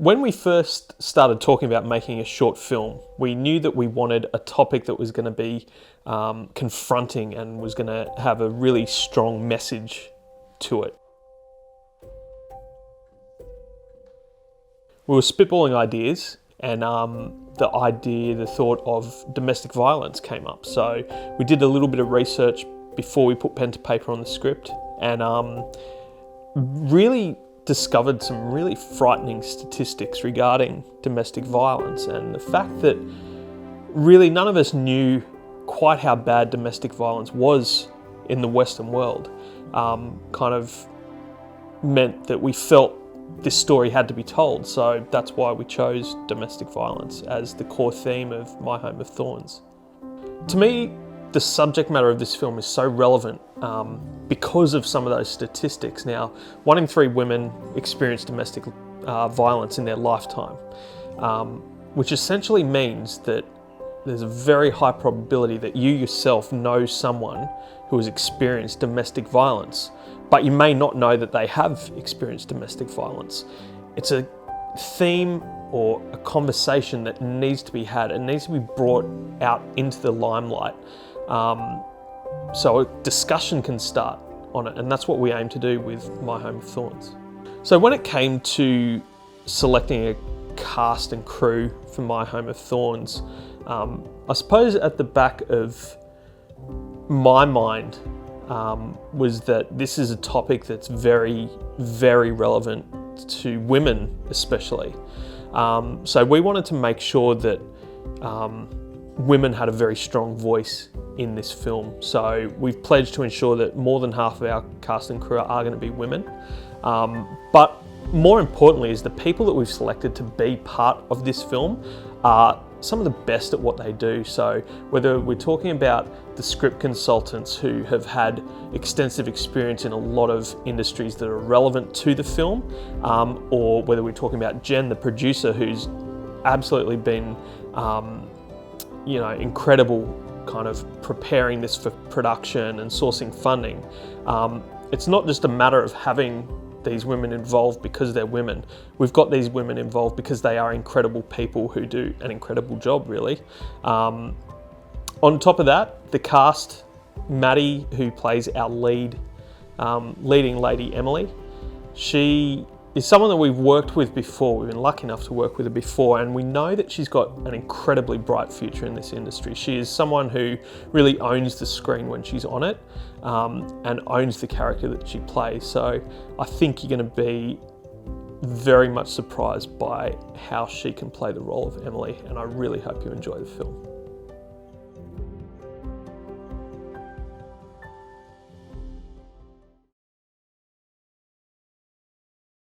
When we first started talking about making a short film, we knew that we wanted a topic that was going to be confronting and was going to have a really strong message to it. We were spitballing ideas, and the thought of domestic violence came up. So we did a little bit of research before we put pen to paper on the script, and really discovered some really frightening statistics regarding domestic violence, and the fact that really none of us knew quite how bad domestic violence was in the Western world kind of meant that we felt this story had to be told. So that's why we chose domestic violence as the core theme of My Home of Thorns. To me, the subject matter of this film is so relevant because of some of those statistics. Now, 1 in 3 women experience domestic violence in their lifetime, which essentially means that there's a very high probability that you yourself know someone who has experienced domestic violence, but you may not know that they have experienced domestic violence. It's a theme or a conversation that needs to be had. It needs to be brought out into the limelight so a discussion can start on it, and that's what we aim to do with My Home of Thorns. So when it came to selecting a cast and crew for My Home of Thorns, I suppose at the back of my mind was that this is a topic that's very, very relevant to women especially. So we wanted to make sure that women had a very strong voice in this film. So we've pledged to ensure that more than half of our cast and crew are going to be women. But more importantly is the people that we've selected to be part of this film are some of the best at what they do. So whether we're talking about the script consultants who have had extensive experience in a lot of industries that are relevant to the film, or whether we're talking about Jen, the producer, who's absolutely been incredible kind of preparing this for production and sourcing funding. It's not just a matter of having these women involved because they're women. We've got these women involved because they are incredible people who do an incredible job, really. On top of that, the cast, Maddie, who plays our leading lady, Emily, she is someone that we've worked with before. We've been lucky enough to work with her before, and we know that she's got an incredibly bright future in this industry. She is someone who really owns the screen when she's on it, and owns the character that she plays. So I think you're going to be very much surprised by how she can play the role of Emily, and I really hope you enjoy the film.